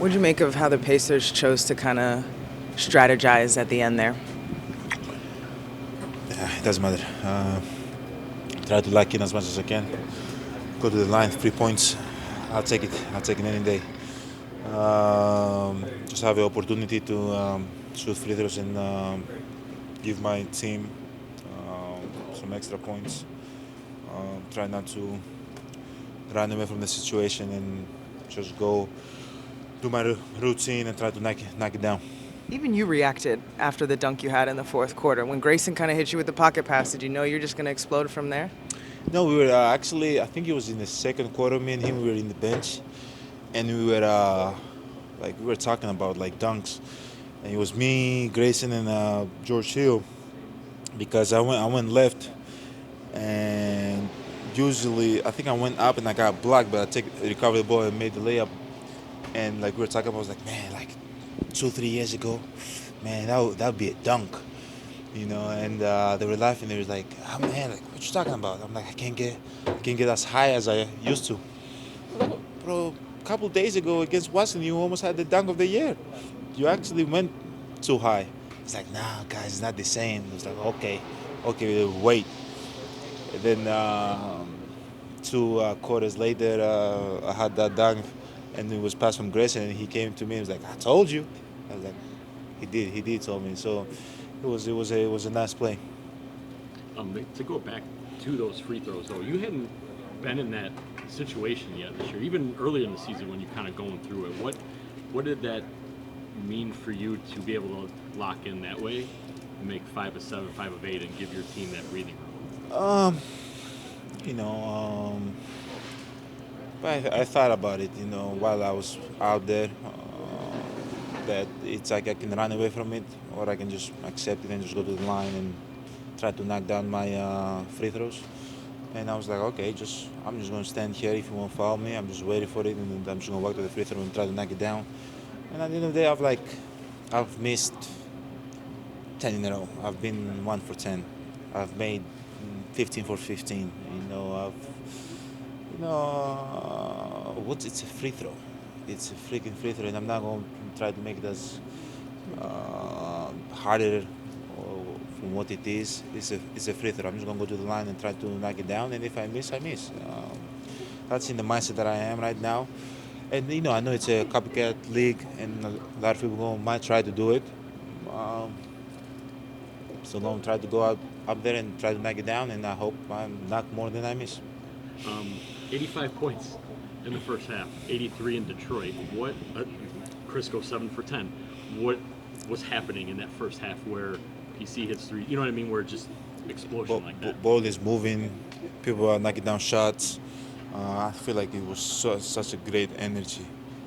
What did you make of how the Pacers chose to kind of strategize at the end there? It doesn't matter. Try to lock in as much as I can. Go to the line, 3 points. I'll take it. I'll take it any day. Just have the opportunity to shoot free throws and give my team some extra points. Try not to run away from the situation and just go do my routine and try to knock it down. Even you reacted after the dunk you had in the fourth quarter. When Grayson kind of hit you with the pocket pass, did you know you're just going to explode from there? No, we were actually, I think it was in the second quarter, me and him, we were in the bench. And we were talking about like dunks. And it was me, Grayson, and George Hill. Because I went left. And usually, I think I went up and I got blocked, but recovered the ball and made the layup. And like we were talking about, I was like, man, like 2, 3 years ago, man, that would be a dunk, And they were laughing. They were like, "Oh man, like what you talking about?" I'm like, I can't get as high as I used to. Bro, a couple days ago against Washington, you almost had the dunk of the year. You actually went too high. It's like, nah, guys, it's not the same. It's like, okay, wait. And then 2 quarters later, I had that dunk, and it was passed from Grayson, and he came to me and was like, "I told you." I was like, he did tell me. So it was a nice play. To go back to those free throws, though, you hadn't been in that situation yet this year. Even earlier in the season, when you're kind of going through it, what did that mean for you to be able to lock in that way, and make 5 of 7, 5 of 8, and give your team that breathing room? You know, but I thought about it, while I was out there, that it's like I can run away from it, or I can just accept it and just go to the line and try to knock down my free throws. And I was like, okay, I'm just gonna stand here. If you won't foul me, I'm just waiting for it, and then I'm just gonna walk to the free throw and try to knock it down. And at the end of the day, I've missed 10 in a row. I've been 1 for 10. I've made 15 for 15. It's a free throw. It's a freaking free throw, and I'm not going to try to make it as harder from what it is. It's a free throw. I'm just going to go to the line and try to knock it down, and if I miss, I miss. That's in the mindset that I am right now. And I know it's a copycat league, and a lot of people might try to do it. Um, so I'm going to try to go out up there and try to knock it down, and I hope I knock more than I miss. 85 points in the first half, 83 in Detroit. Chris goes 7 for 10. What was happening in that first half where PC hits 3? You know what I mean? Where it just explosion like that. Ball is moving, people are knocking down shots. I feel like it was such a great energy.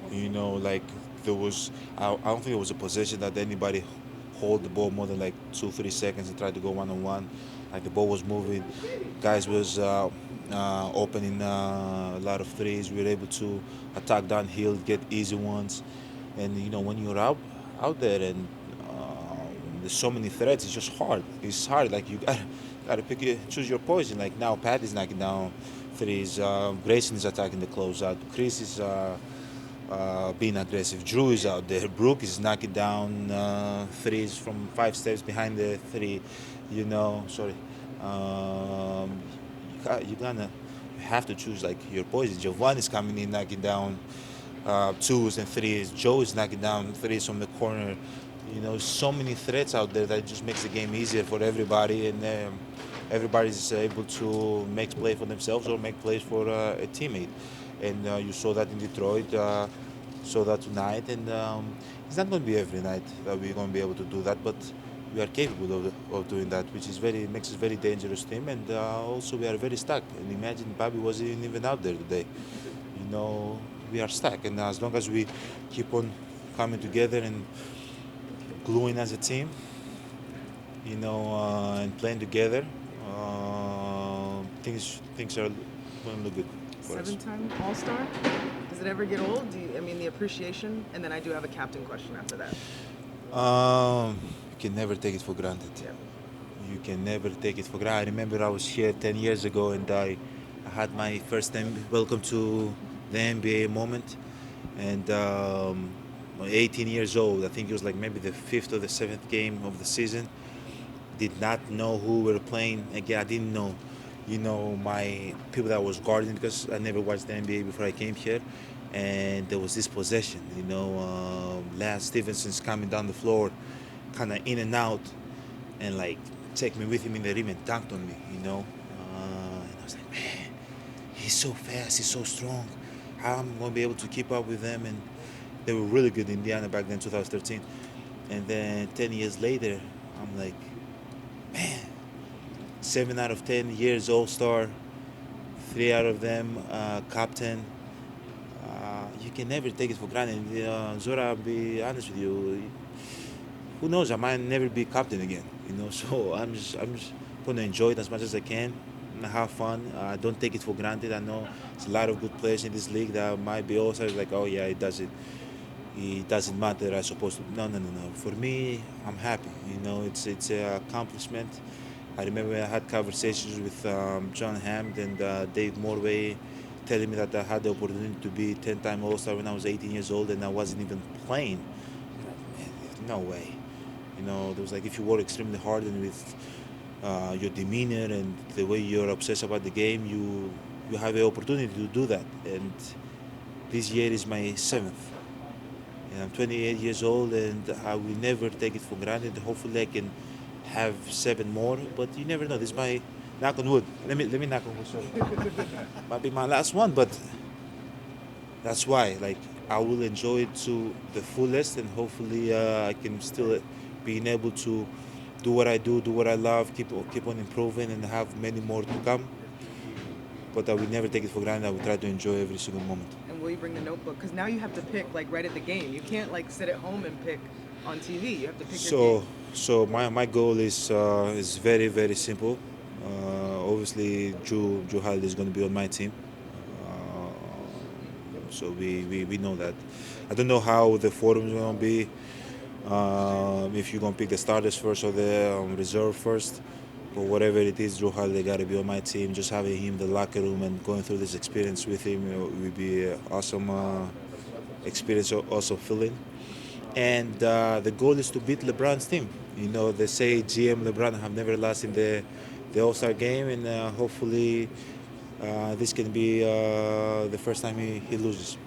Like there was, I don't think it was a possession that anybody hold the ball more than like 2, 3 seconds and try to go one-on-one. Like the ball was moving, guys was opening a lot of threes. We were able to attack downhill, get easy ones, and when you're out there and there's so many threats, it's just hard. It's hard. Like you gotta choose your poison. Like now, Pat is knocking down threes. Grayson is attacking the closeout. Chris is being aggressive. Drew is out there. Brooke is knocking down threes from 5 steps behind the three. Sorry. You have to choose like your poison. Giovanni is coming in knocking down twos and threes. Joe is knocking down threes from the corner. So many threats out there that it just makes the game easier for everybody, and everybody's able to make plays for themselves or make plays for a teammate. And you saw that in Detroit, saw that tonight, and it's not going to be every night that we're going to be able to do that, but we are capable of doing that, which makes us a very dangerous team, and also we are very stuck. And imagine Bobby wasn't even out there today. We are stuck, and as long as we keep on coming together and gluing as a team, and playing together, things are going to look good for us. 7-time All-Star? Does it ever get old? The appreciation? And then I do have a captain question after that. You can never take it for granted. Yeah. You can never take it for granted. I remember I was here 10 years ago, and I had my first time welcome to the NBA moment, And 18 years old. I think it was like maybe the fifth or the seventh game of the season. Did not know who we were playing. Again, I didn't know, my people that was guarding because I never watched the NBA before I came here. And there was this possession, Lance Stevenson's coming down the floor, kind of in and out, and like take me with him in the rim and dunked on me. And I was like, man, he's so fast, he's so strong. How am I going to be able to keep up with them? And they were really good in Indiana back then, 2013. And then 10 years later, I'm like, man, 7 out of 10 years All-Star, 3 out of them captain. You can never take it for granted. Zora, I'll be honest with you. Who knows? I might never be captain again. So I'm just going to enjoy it as much as I can and have fun. Don't take it for granted. I know there's a lot of good players in this league that might be also like, oh yeah, it doesn't matter. I'm supposed to. No, no, no, no. For me, I'm happy. It's an accomplishment. I remember I had conversations with John Hammond and Dave Morway, telling me that I had the opportunity to be 10-time All-Star when I was 18 years old and I wasn't even playing. Man, no way. There was like if you work extremely hard and with your demeanor and the way you're obsessed about the game, you have the opportunity to do that. And this year is my seventh. And I'm 28 years old, and I will never take it for granted. Hopefully, I can have 7 more, but you never know. This is my knock on wood. Let me knock on wood. Sorry. Might be my last one, but that's why. Like I will enjoy it to the fullest, and hopefully, I can still being able to do what I do what I love, keep on improving, and have many more to come. But I will never take it for granted. I will try to enjoy every single moment. And will you bring the notebook? Because now you have to pick like right at the game. You can't like sit at home and pick on TV. You have to pick your So, game. so my goal is very very simple. Obviously, Drew Holiday is going to be on my team. So we know that. I don't know how the forum is going to be. If you're going to pick the starters first or the reserve first. But whatever it is, Drew Holiday got to be on my team. Just having him in the locker room and going through this experience with him, would be an awesome experience, also feeling. And the goal is to beat LeBron's team. They say GM LeBron have never lost in the All-Star game, and hopefully this can be the first time he loses.